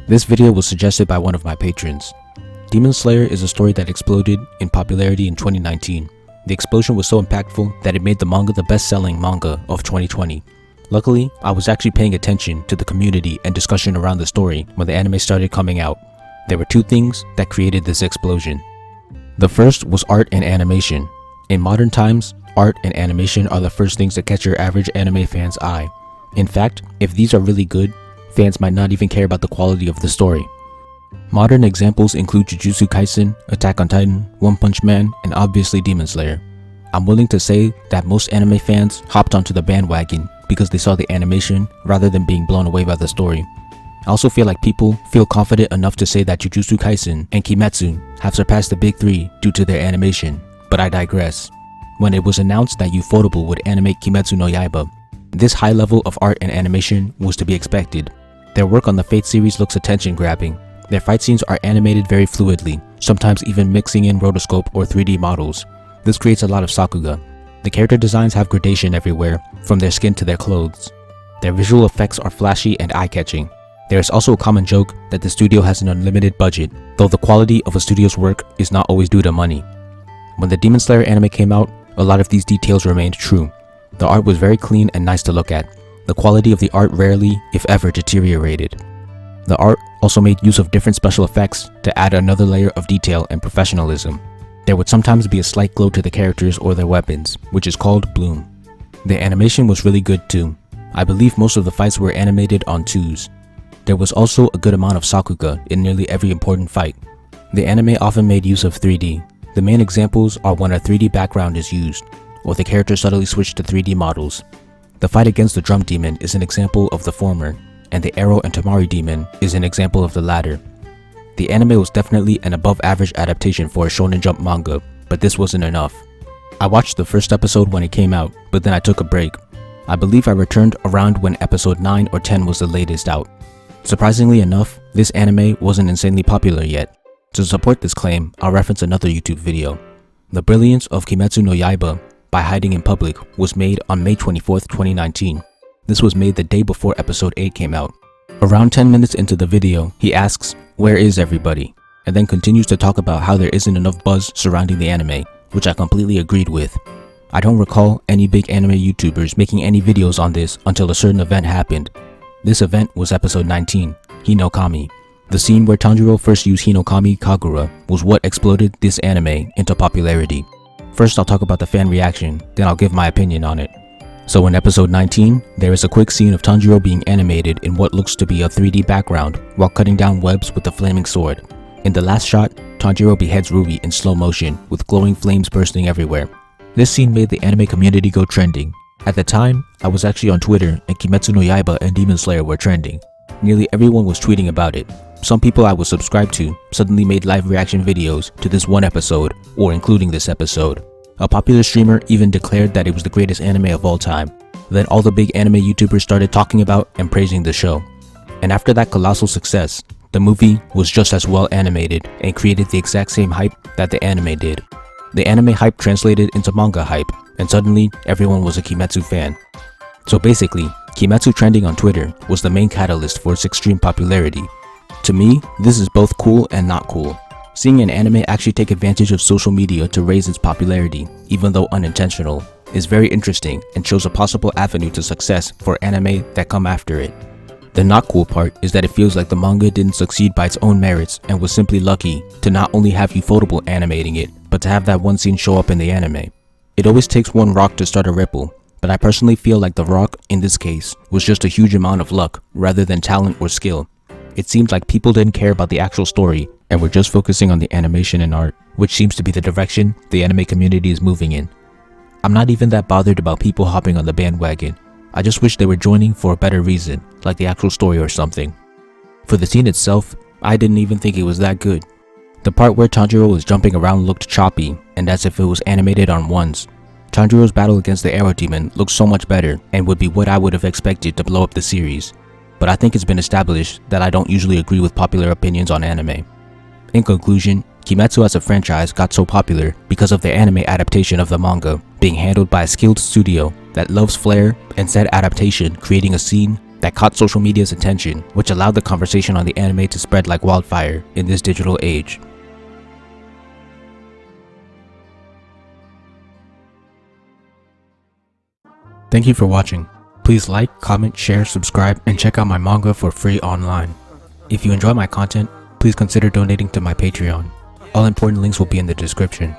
This video was suggested by one of my patrons. Demon Slayer is a story that exploded in popularity in 2019. The explosion was so impactful that it made the manga the best-selling manga of 2020. Luckily, I was actually paying attention to the community and discussion around the story when the anime started coming out. There were two things that created this explosion. The first was art and animation. In modern times, art and animation are the first things that catch your average anime fan's eye. In fact, if these are really good, fans might not even care about the quality of the story. Modern examples include Jujutsu Kaisen, Attack on Titan, One Punch Man, and obviously Demon Slayer. I'm willing to say that most anime fans hopped onto the bandwagon because they saw the animation rather than being blown away by the story. I also feel like people feel confident enough to say that Jujutsu Kaisen and Kimetsu have surpassed the big three due to their animation, but I digress. When it was announced that Ufotable would animate Kimetsu no Yaiba, this high level of art and animation was to be expected. Their work on the Fate series looks attention-grabbing. Their fight scenes are animated very fluidly, sometimes even mixing in rotoscope or 3D models. This creates a lot of sakuga. The character designs have gradation everywhere, from their skin to their clothes. Their visual effects are flashy and eye-catching. There is also a common joke that the studio has an unlimited budget, though the quality of a studio's work is not always due to money. When the Demon Slayer anime came out, a lot of these details remained true. The art was very clean and nice to look at. The quality of the art rarely, if ever, deteriorated. The art also made use of different special effects to add another layer of detail and professionalism. There would sometimes be a slight glow to the characters or their weapons, which is called bloom. The animation was really good too. I believe most of the fights were animated on 2s. There was also a good amount of sakuga in nearly every important fight. The anime often made use of 3D. The main examples are when a 3D background is used, or the character subtly switched to 3D models. The fight against the Drum Demon is an example of the former, and the Arrow and Tamari Demon is an example of the latter. The anime was definitely an above-average adaptation for a Shonen Jump manga, but this wasn't enough. I watched the first episode when it came out, but then I took a break. I believe I returned around when episode 9 or 10 was the latest out. Surprisingly enough, this anime wasn't insanely popular yet. To support this claim, I'll reference another YouTube video. The Brilliance of Kimetsu no Yaiba by Hiding in Public was made on May 24th, 2019. This was made the day before episode 8 came out. Around 10 minutes into the video, he asks, "Where is everybody?" and then continues to talk about how there isn't enough buzz surrounding the anime, which I completely agreed with. I don't recall any big anime YouTubers making any videos on this until a certain event happened. This event was episode 19, Hinokami. The scene where Tanjiro first used Hinokami Kagura was what exploded this anime into popularity. First, I'll talk about the fan reaction, then I'll give my opinion on it. So in episode 19, there is a quick scene of Tanjiro being animated in what looks to be a 3D background while cutting down webs with a flaming sword. In the last shot, Tanjiro beheads Ruby in slow motion with glowing flames bursting everywhere. This scene made the anime community go trending. At the time, I was actually on Twitter and Kimetsu no Yaiba and Demon Slayer were trending. Nearly everyone was tweeting about it. Some people I was subscribed to suddenly made live reaction videos to this one episode, or including this episode. A popular streamer even declared that it was the greatest anime of all time. Then all the big anime YouTubers started talking about and praising the show. And after that colossal success, the movie was just as well animated and created the exact same hype that the anime did. The anime hype translated into manga hype, and suddenly everyone was a Kimetsu fan. So basically, Kimetsu trending on Twitter was the main catalyst for its extreme popularity. To me, this is both cool and not cool. Seeing an anime actually take advantage of social media to raise its popularity, even though unintentional, is very interesting and shows a possible avenue to success for anime that come after it. The not cool part is that it feels like the manga didn't succeed by its own merits and was simply lucky to not only have Ufotable animating it, but to have that one scene show up in the anime. It always takes one rock to start a ripple, but I personally feel like the rock, in this case, was just a huge amount of luck rather than talent or skill. It seems like people didn't care about the actual story and were just focusing on the animation and art, which seems to be the direction the anime community is moving in. I'm not even that bothered about people hopping on the bandwagon. I just wish they were joining for a better reason, like the actual story or something. For the scene itself, I didn't even think it was that good. The part where Tanjiro was jumping around looked choppy, and as if it was animated on ones. Tanjiro's battle against the Arrow Demon looked so much better and would be what I would have expected to blow up the series. But I think it's been established that I don't usually agree with popular opinions on anime. In conclusion, Kimetsu as a franchise got so popular because of the anime adaptation of the manga being handled by a skilled studio that loves flair and said adaptation creating a scene that caught social media's attention, which allowed the conversation on the anime to spread like wildfire in this digital age. Thank you for watching. Please like, comment, share, subscribe, and check out my manga for free online. If you enjoy my content, please consider donating to my Patreon. All important links will be in the description.